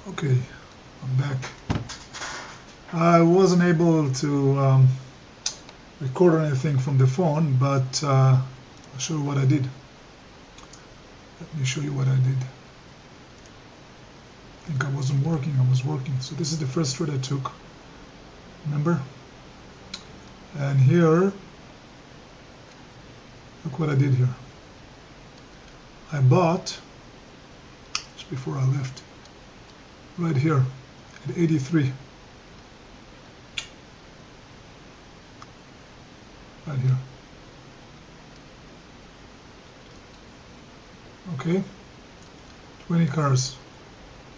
Okay, I'm back. I wasn't able to record anything from the phone, but I'll show you what I did. Let me show you what I did. I think I wasn't working, I was working. So this is the first trade I took, remember? And here, look what I did here. I bought, just before I left, right here at 83. Right here. Okay, 20 cars.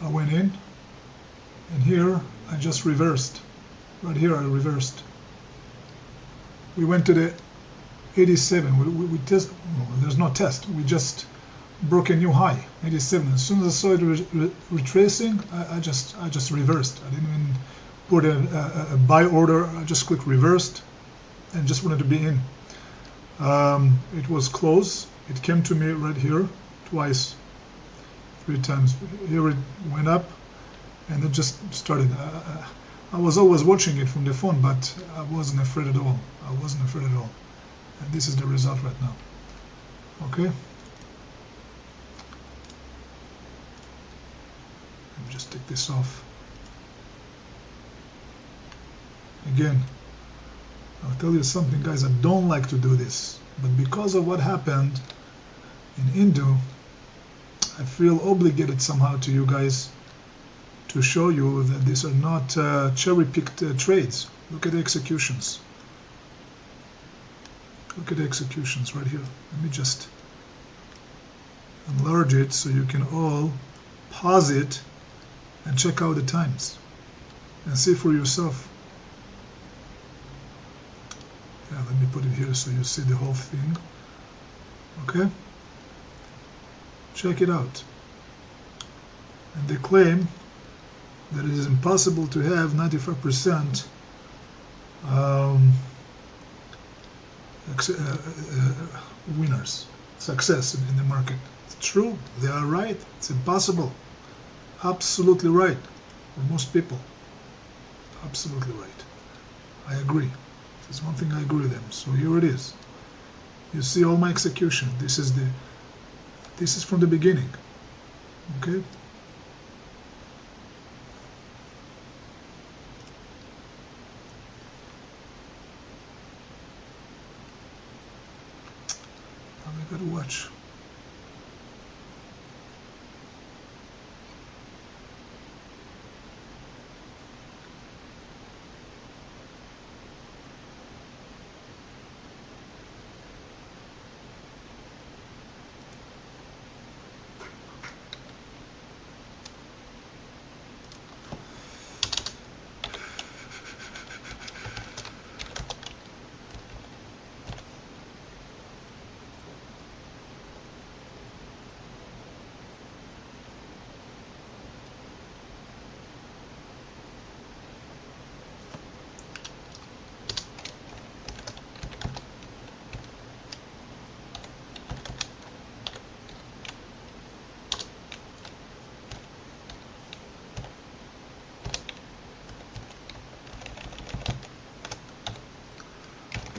I went in, and here I just reversed. Right here I reversed. We went to the 87. We test. No, there's no test. We just broke a new high, 87. As soon as I saw it retracing, I just reversed. I didn't even put a buy order. I just clicked reversed, and just wanted to be in. It was close. It came to me right here twice, 3 times. Here it went up, and it just started. I was always watching it from the phone, but I wasn't afraid at all. I wasn't afraid at all. And this is the result right now. Okay. Let me just take this off. Again, I'll tell you something, guys. I don't like to do this, but because of what happened in Hindu, I feel obligated somehow to you guys to show you that these are not cherry-picked trades. Look at the executions. Look at the executions right here. Let me just enlarge it so you can all pause it and check out the times and see for yourself. Yeah, let me put it here so you see the whole thing. Okay? Check it out. And they claim that it is impossible to have 95% winners, success in the market. It's true, they are right, it's impossible. Absolutely right for most people. Absolutely right. I agree. There's one thing I agree with them. So here it is. You see all my execution. This is from the beginning. Okay? Now we gotta watch.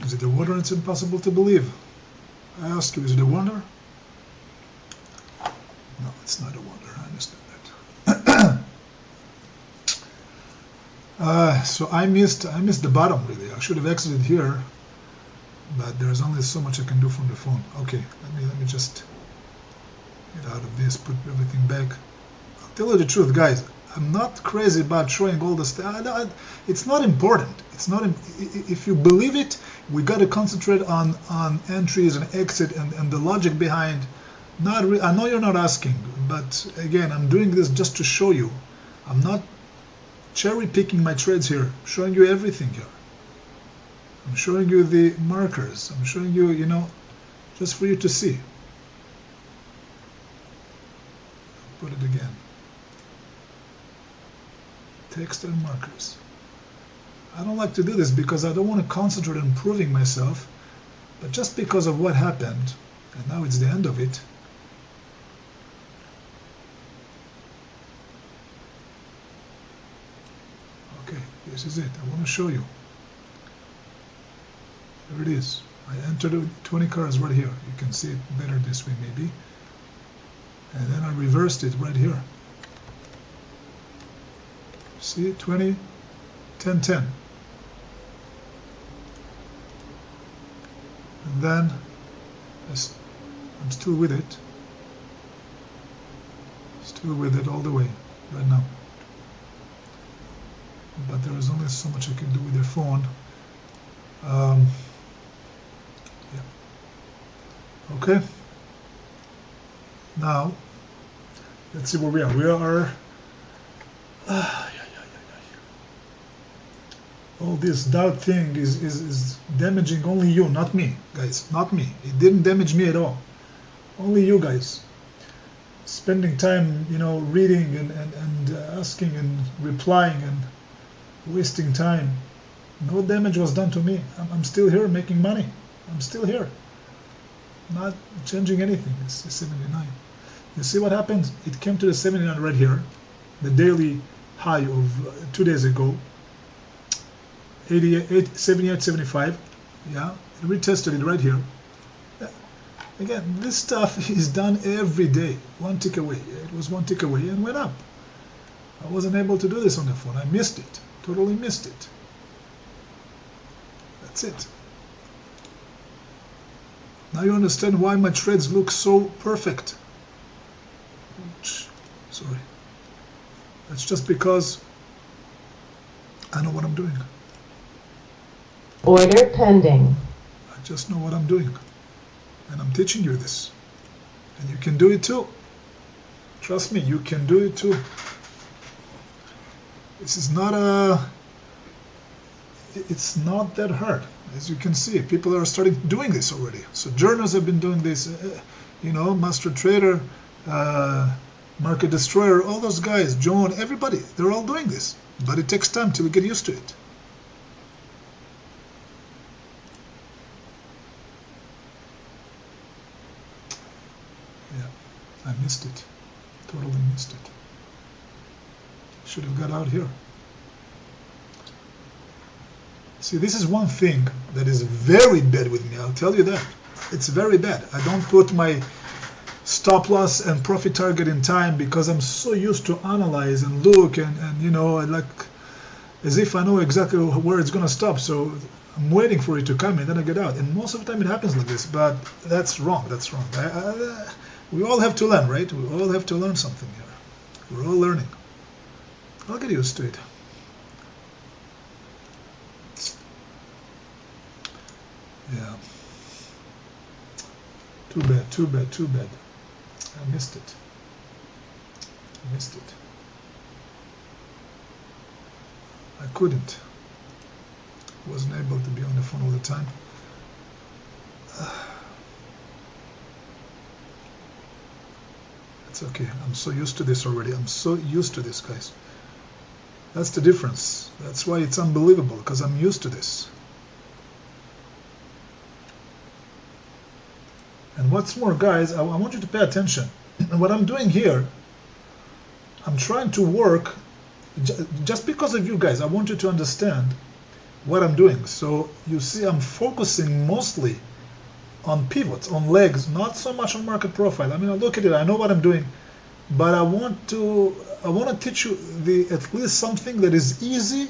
Is it a wonder? It's impossible to believe. I ask you, is it a wonder? No, it's not a wonder. I understand that. So I missed the bottom really. I should have exited here, but there's only so much I can do from the phone. Okay, let me just get out of this, put everything back. I'll tell you the truth, guys. I'm not crazy about showing all the stuff. It's not important. It's not. If you believe it, we got to concentrate on entries and exit and the logic behind. I know you're not asking, but again, I'm doing this just to show you. I'm not cherry picking my trades here. I'm showing you everything here. I'm showing you the markers. I'm showing you, just for you to see. Put it again. Text and markers. I don't like to do this because I don't want to concentrate on proving myself, but just because of what happened, and now it's the end of it, This is it. I want to show you. There it is. I entered 20 cards right here. You can see it better this way maybe. And then I reversed it right here. See, 20, 10, 10. And then I'm still with it. Still with it all the way right now. But there is only so much I can do with the phone. Yeah. Okay. Now, let's see where we are. We are. All this dark thing is damaging only you, not me, guys. Not me. It didn't damage me at all. Only you guys. Spending time, you know, reading and asking and replying and wasting time. No damage was done to me. I'm still here making money. I'm still here. Not changing anything. It's 79. You see what happened? It came to the 79 right here. The daily high of 2 days ago. 88, 78, 75. Yeah, retested it right here. Again, this stuff is done every day. One tick away. It was one tick away and went up. I wasn't able to do this on the phone. I missed it. Totally missed it. That's it. Now you understand why my trades look so perfect. Sorry. That's just because I know what I'm doing. Order pending. I just know what I'm doing. And I'm teaching you this. And you can do it too. Trust me, you can do it too. This is not it's not that hard. As you can see, people are starting doing this already. So journals have been doing this, you know, Master Trader, Market Destroyer, all those guys, John, everybody, they're all doing this. But it takes time till you get used to it. I missed it. Totally missed it. Should have got out here. See, this is one thing that is very bad with me. I'll tell you that. It's very bad. I don't put my stop loss and profit target in time because I'm so used to analyze and look and you know, like as if I know exactly where it's going to stop. So I'm waiting for it to come and then I get out. And most of the time it happens like this, but that's wrong. That's wrong. We all have to learn, right? We all have to learn something here. We're all learning. I'll get used to it. Yeah. Too bad, too bad, too bad. I missed it. I missed it. I couldn't. Wasn't able to be on the phone all the time. It's okay. I'm so used to this already. I'm so used to this, guys. That's the difference. That's why it's unbelievable, because I'm used to this. And what's more, guys, I want you to pay attention. And what I'm doing here, I'm trying to work, just because of you guys, I want you to understand what I'm doing. So you see, I'm focusing mostly on pivots, on legs, not so much on market profile. I mean, I look at it, I know what I'm doing, but I want to teach you at least something that is easy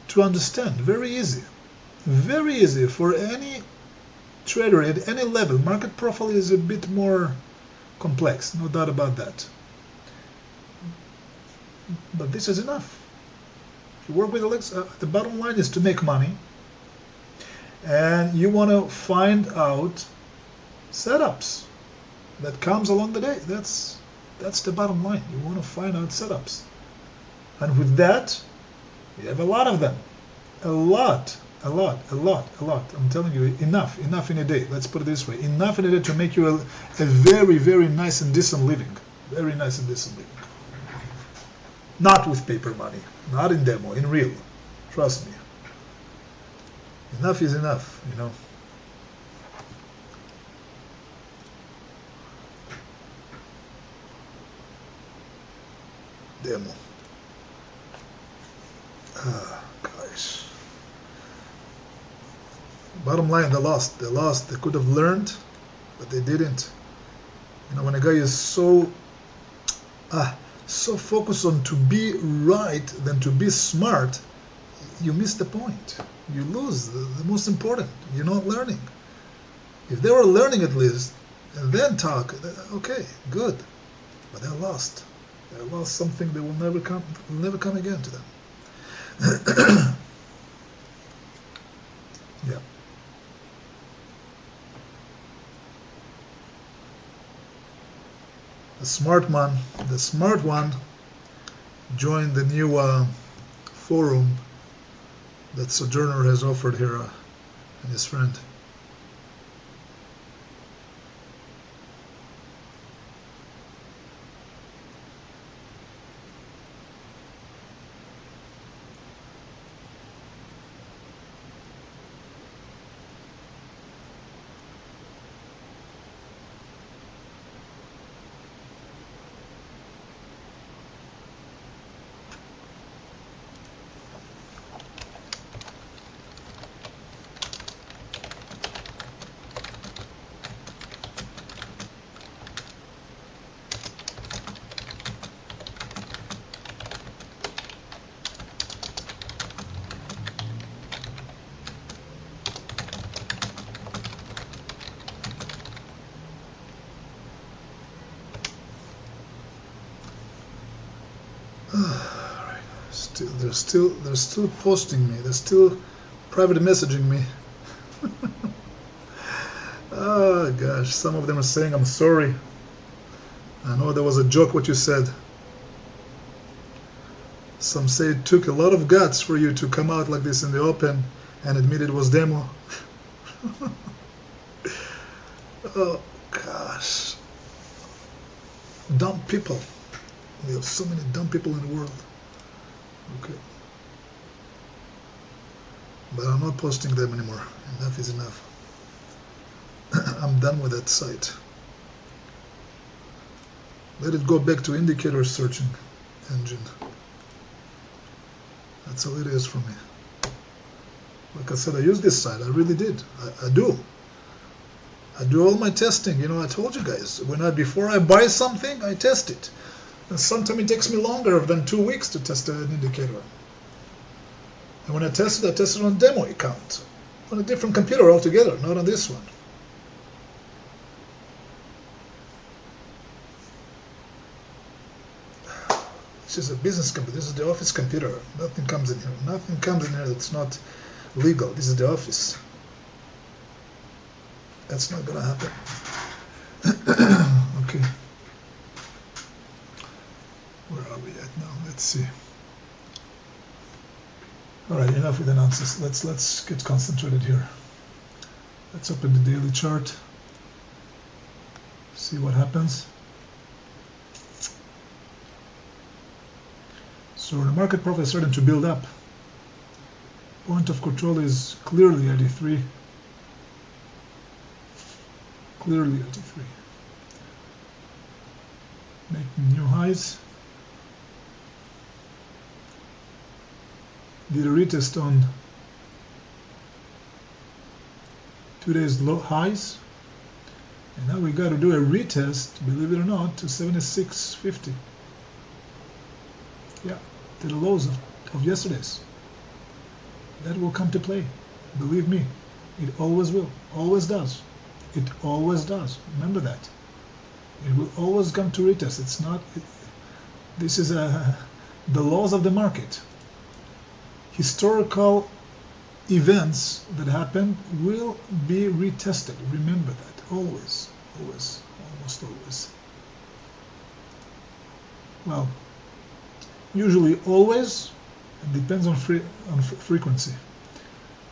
to understand. Very easy for any trader at any level. Market profile is a bit more complex, no doubt about that. But this is enough. If you work with the legs, the bottom line is to make money. And you want to find out setups that comes along the day. That's the bottom line. You want to find out setups. And with that, you have a lot of them. A lot. I'm telling you, enough in a day. Let's put it this way. Enough in a day to make you a very, very nice and decent living. Very nice and decent living. Not with paper money. Not in demo. In real. Trust me. Enough is enough, you know. Demo. Gosh. Bottom line, they lost. They lost. They could have learned, but they didn't. You know, when a guy is so focused on to be right than to be smart, you miss the point. You lose the most important. You're not learning. If they were learning at least, and then talk, okay, good. But they lost. They lost something that will never come again to them. Yeah. The smart one joined the new forum that Sojourner has offered here and his friend. They're still posting me. They're still private messaging me. Oh gosh, some of them are saying I'm sorry. I know there was a joke what you said. Some say it took a lot of guts for you to come out like this in the open and admit it was demo. Oh gosh. Dumb people. We have so many dumb people in the world. Okay. But I'm not posting them anymore. Enough is enough. I'm done with that site. Let it go back to indicator searching engine. That's all it is for me. Like I said, I use this site. I really did. I do. I do all my testing. You know, I told you guys, before I buy something, I test it. And sometimes it takes me longer than 2 weeks to test an indicator. And when I test it on a demo account, on a different computer altogether, not on this one. This is a business computer. This is the office computer. Nothing comes in here. Nothing comes in here that's not legal. This is the office. That's not gonna happen. Okay. Where are we at now? Let's see. All right, enough with announcements. Let's get concentrated here. Let's open the daily chart. See what happens. So the market profile is starting to build up. Point of control is clearly 83. Clearly 83. Making new highs. Did a retest on 2 days low highs, and now we got to do a retest, believe it or not, to 76.50. Yeah, to the lows of yesterday's. That will come to play, believe me. It always will, always does. It always does. Remember that. It will always come to retest. It's not. This is the laws of the market. Historical events that happen will be retested. Remember that. Always, always, almost always. Well, usually always, it depends on frequency.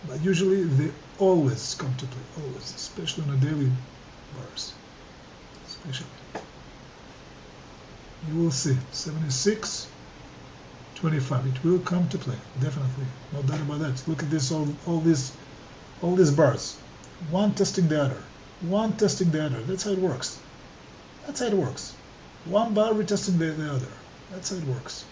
But usually they always come to play, always, especially on a daily bars. Especially. You will see, 76. 25. It will come to play, definitely. No doubt about that. Look at this, all these bars. One testing the other. One testing the other. That's how it works. That's how it works. One bar retesting the other. That's how it works.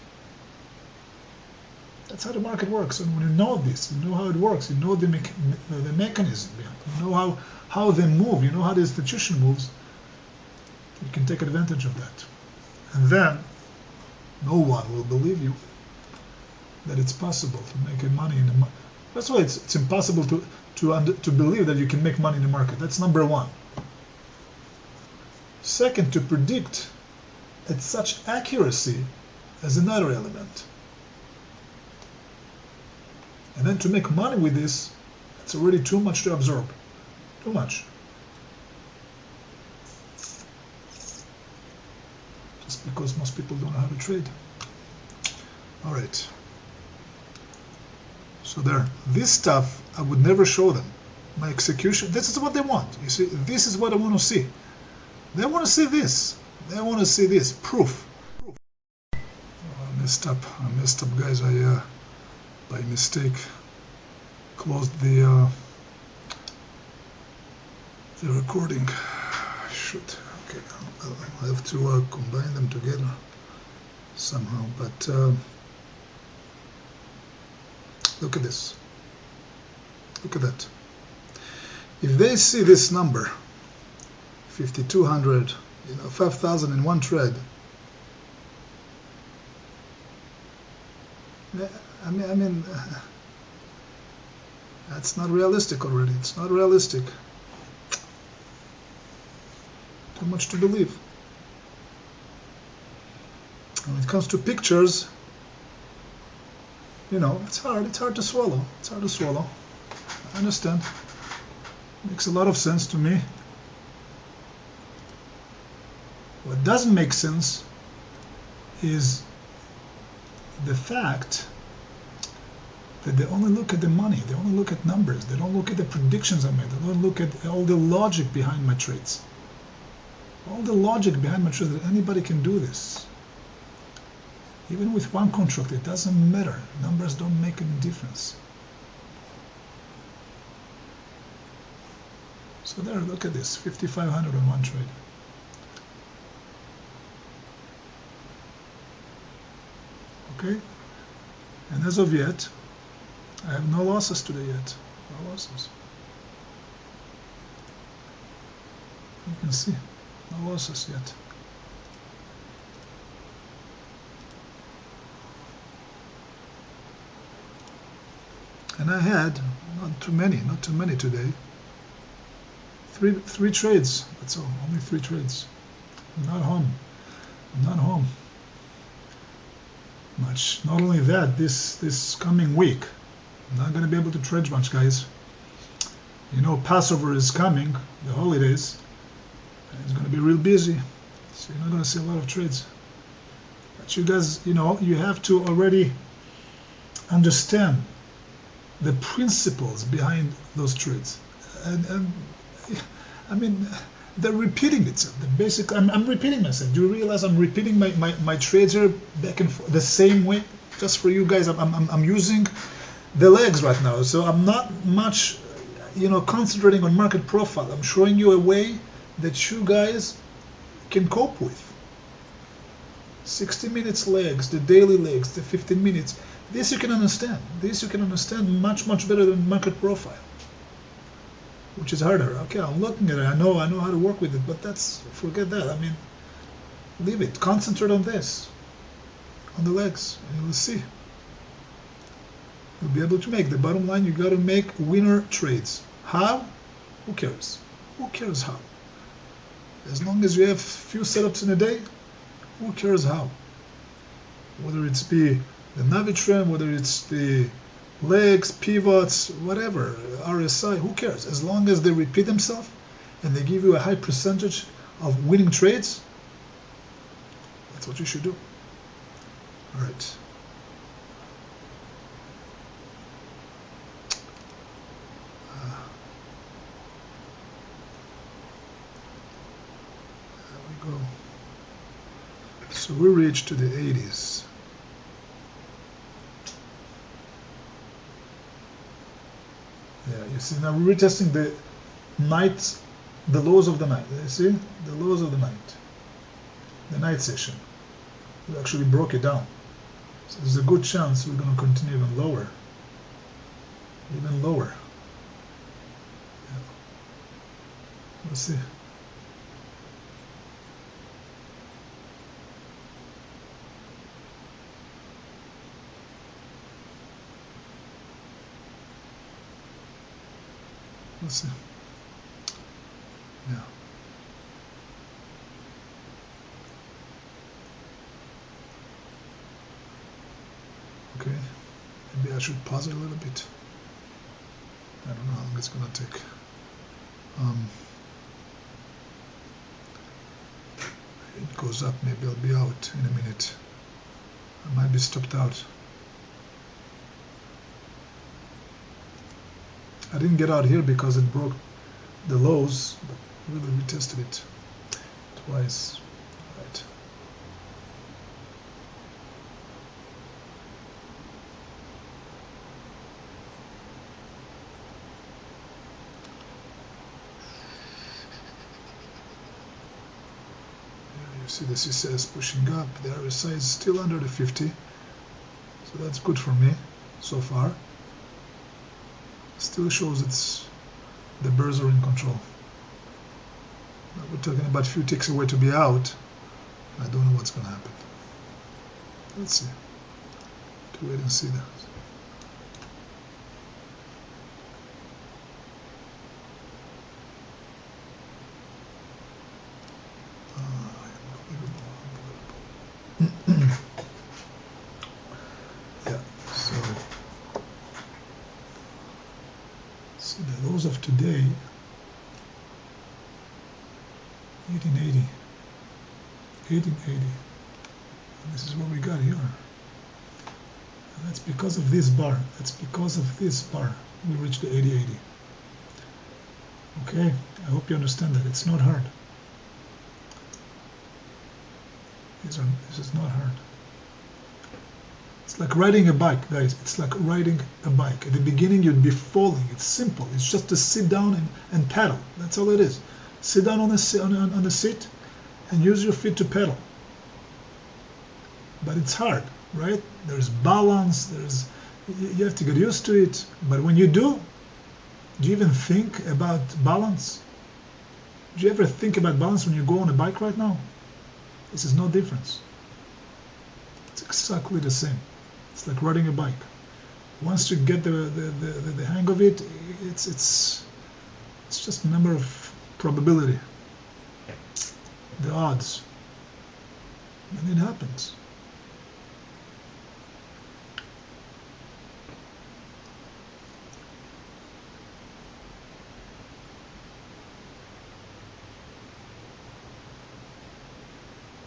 That's how the market works. And when you know this, you know how it works, you know the mechanism behind it, you know how they move, you know how the institution moves, you can take advantage of that. And then no one will believe you that it's possible to make money in the market. That's why it's impossible to believe that you can make money in the market. That's number one. Second, to predict at such accuracy is another element. And then to make money with this, it's already too much to absorb. Too much. Just because most people don't know how to trade. All right. So there, this stuff, I would never show them. My execution, this is what they want. You see, this is what I want to see. They want to see this. They want to see this. Proof. Oh, I messed up, guys. I, by mistake, closed the recording. Shoot. Okay, I'll have to combine them together somehow. But look at this. Look at that. If they see this number, 5,200, 5,000 in one trade. I mean, that's not realistic already. It's not realistic. Too much to believe. When it comes to pictures, it's hard. It's hard to swallow. It's hard to swallow. I understand. Makes a lot of sense to me. What doesn't make sense is the fact that they only look at the money, they only look at numbers, they don't look at the predictions I made, they don't look at all the logic behind my trades. All the logic behind my trades, that anybody can do this. Even with one contract, it doesn't matter. Numbers don't make any difference. So there, look at this, 5,500 on one trade. Okay, and as of yet, I have no losses today yet. No losses. You can see, no losses yet. And I had not too many today. Three trades. That's all. Only 3 trades. I'm not home. I'm not home much. Not only that, this coming week, I'm not going to be able to trade much, guys. Passover is coming, the holidays, and it's going to be real busy, so you're not going to see a lot of trades. But you guys, you have to already understand the principles behind those trades, and I mean, they're repeating itself. The basic. I'm repeating myself. Do you realize I'm repeating my trades here back and forth the same way? Just for you guys, I'm using the legs right now. So I'm not much, concentrating on market profile. I'm showing you a way that you guys can cope with. 60 minutes legs, the daily legs, the 15 minutes. This you can understand. This you can understand much better than market profile, which is harder. Okay, I'm looking at it. I know how to work with it, but forget that. I mean, leave it. Concentrate on this, on the legs, and you will see. You'll be able to make. The bottom line, you got to make winner trades. How? Who cares? Who cares how? As long as you have few setups in a day, who cares how? Whether it's be the Navi trend, whether it's the legs, pivots, whatever, RSI, who cares? As long as they repeat themselves and they give you a high percentage of winning trades, that's what you should do. All right. There we go. So we reached to the 80s. Yeah, you see, now we're retesting the lows of the night. You see, the lows of the night session. We actually broke it down. So there's a good chance we're going to continue even lower. Even lower. Yeah. Let's see. Let's see. Yeah. Okay. Maybe I should pause it a little bit. I don't know how long it's gonna take. It goes up, maybe I'll be out in a minute. I might be stopped out. I didn't get out here because it broke the lows, but really we tested it twice. Right. You see the CCS pushing up, the RSI is still under the 50, so that's good for me so far. Still shows it's the bears are in control. But we're talking about a few ticks away to be out. I don't know what's going to happen. Let's see. To wait and see that. Yeah, so see the lows of today, 1880, 1880, and this is what we got here, and that's because of this bar, we reached the 8080. Okay, I hope you understand that it's not hard. This is not hard. It's like riding a bike, guys. It's like riding a bike. At the beginning, you'd be falling. It's simple. It's just to sit down and pedal. That's all it is. Sit down on the seat and use your feet to pedal. But it's hard, right? There's balance. You have to get used to it. But when you do you even think about balance? Do you ever think about balance when you go on a bike right now? This is no difference. It's exactly the same. It's like riding a bike. Once you get the hang of it, it's just a number of probability, the odds, and it happens.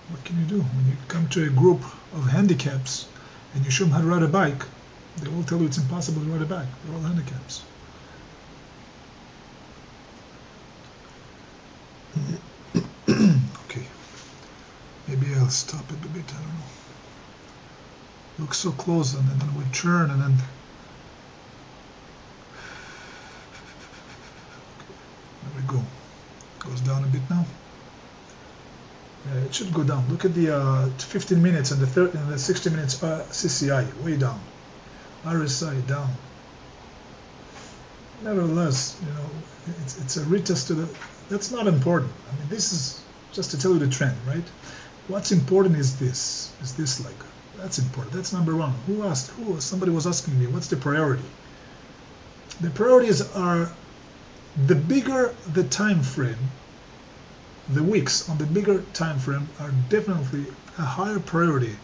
What can you do when you come to a group of handicaps and you show them how to ride a bike? They all tell you it's impossible to ride a bike. They're all handicaps. Okay, maybe I'll stop it a bit. I don't know. Look so close, and then we turn, and then there we go. Goes down a bit now. It should go down. Look at the 15 minutes and the 60 minutes CCI, way down. RSI down. Nevertheless, you know, it's a retest to the. That's not important. I mean, this is just to tell you the trend, right? What's important is this. Is this like? That's important. That's number one. Who asked? Somebody was asking me. What's the priority? The priorities are the bigger the time frame. The wicks on the bigger time frame are definitely a higher priority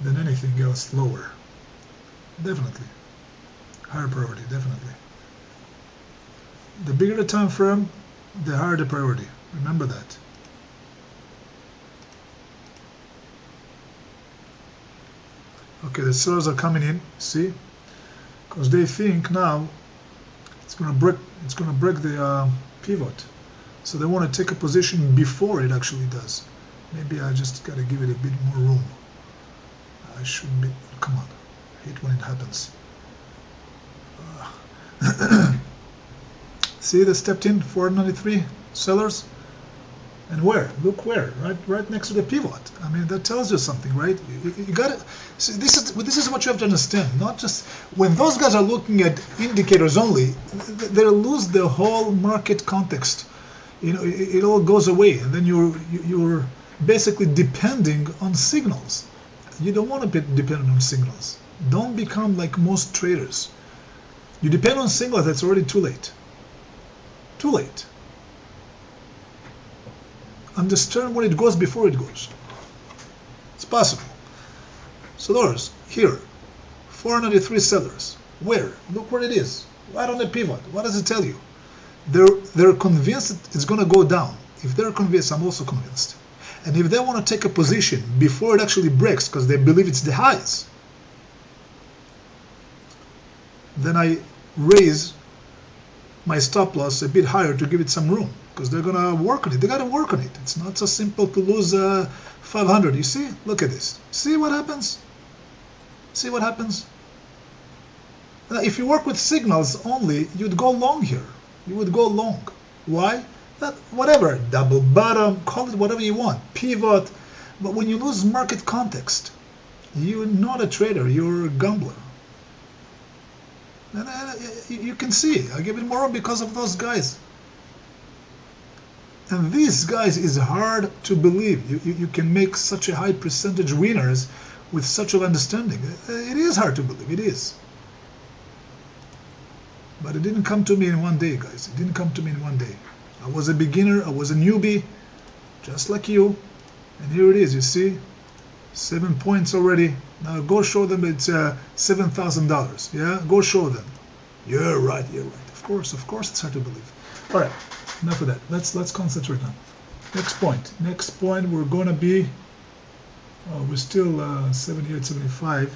than anything else lower. Definitely. Higher priority, definitely. The bigger the time frame, the higher the priority. Remember that. Okay, the sellers are coming in, see? Because they think now it's gonna break the pivot. So they want to take a position before it actually does. Maybe I just got to give it a bit more room. I shouldn't be. Come on, I hate when it happens. See, they stepped in 493 sellers, And where? Look where? Right next to the pivot. I mean, that tells you something, right? You got to see, this is what you have to understand. Not just when those guys are looking at indicators only, they lose the whole market context. You know, it all goes away, and then you're basically depending on signals. You don't want to be dependent on signals. Don't become like most traders. You depend on signals, that's already too late. Too late. Understand when it goes before it goes. It's possible. So there's here 493 sellers. Where? Look where it is. Right on the pivot. What does it tell you? They're convinced it's going to go down. If they're convinced, I'm also convinced. And if they want to take a position before it actually breaks because they believe it's the highs, then I raise my stop loss a bit higher to give it some room, because they're going to work on it. They got to work on it. It's not so simple to lose 500. You see? Look at this. See what happens? See what happens? Now, if you work with signals only, you'd go long here. You would go long. Why? That whatever, double bottom, call it whatever you want, pivot. But when you lose market context, you're not a trader. You're a gambler. And you can see, I give it more because of those guys. And these guys is hard to believe. You can make such a high percentage winners with such of understanding. It is hard to believe, it is. But it didn't come to me in one day, guys. It didn't come to me in one day. I was a beginner, I was a newbie, just like you. And here it is, you see? 7 points already. Now go show them it's $7,000. Yeah, go show them. You're right, you're right. Of course, it's hard to believe. All right, enough of that. Let's concentrate now. Next point. Next point, we're going to be. We're still 78.75.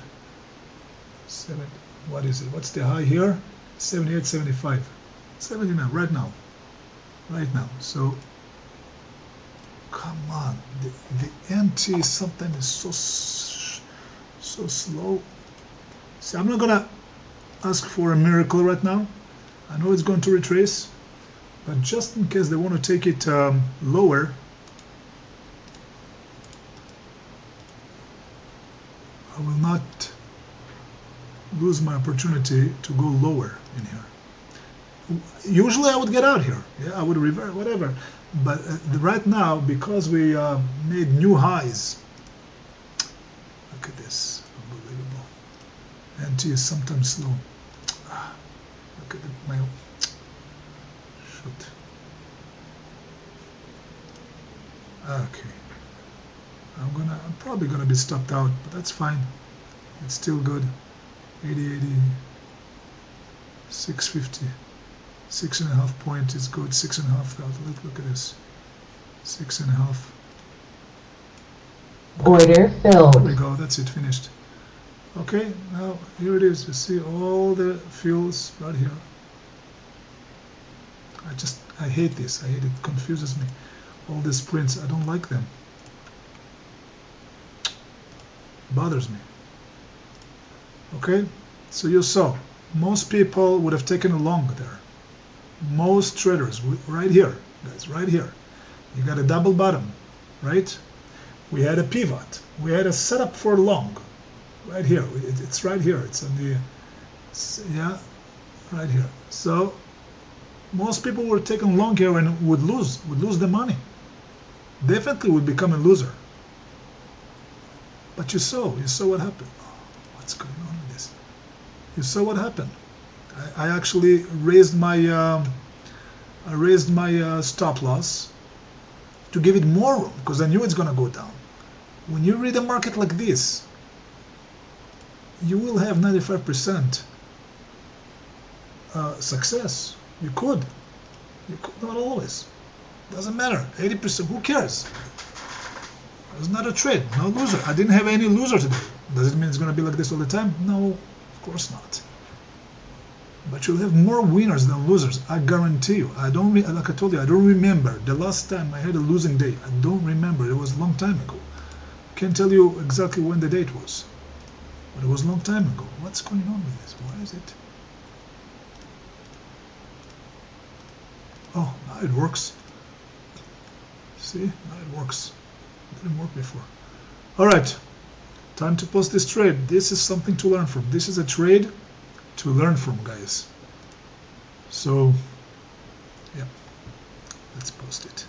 What is it? What's the high here? 78.75. 79 right now. Right now. So. Come on, the NT something is so slow. See, I'm not gonna ask for a miracle right now. I know it's going to retrace, but just in case they want to take it lower, I will not lose my opportunity to go lower in here. Usually I would get out here. Yeah, I would revert, whatever. But right now, because we made new highs, look at this, unbelievable. NT is sometimes slow. Look at my shoot. Okay, I'm probably gonna be stopped out, but that's fine. It's still good. 80, 650. 6.5 point is good. 6.5. Look at this. 6.5. Order filled. There we go. That's it. Finished. Okay. Now here it is. You see all the fuels right here. I hate this. I hate it. It confuses me. All these prints. I don't like them. Bothers me. Okay. So you saw. Most people would have taken a long there. Most traders, right here, guys, right here. You got a double bottom, right? We had a pivot. We had a setup for long, right here. It's right here. It's on the, yeah, right here. So most people were taking long here and would lose the money. Definitely would become a loser. But you saw what happened. Oh, what's going on with this? You saw what happened. I actually raised my stop loss to give it more room because I knew it's going to go down. When you read a market like this, you will have 95% success. You could, not always. Doesn't matter. 80%. Who cares? It's not a trade. No loser. I didn't have any loser today. Does it mean it's going to be like this all the time? No, of course not. But you'll have more winners than losers. I guarantee you. I don't, like I told you, I don't remember the last time I had a losing day. I don't remember. It was a long time ago. Can't tell you exactly when the date was, but it was a long time ago. What's going on with this? Why is it? Oh, now it works. See, now it works. It didn't work before. All right, time to post this trade. This is something to learn from. This is a trade to learn from, guys. So, yeah, let's post it.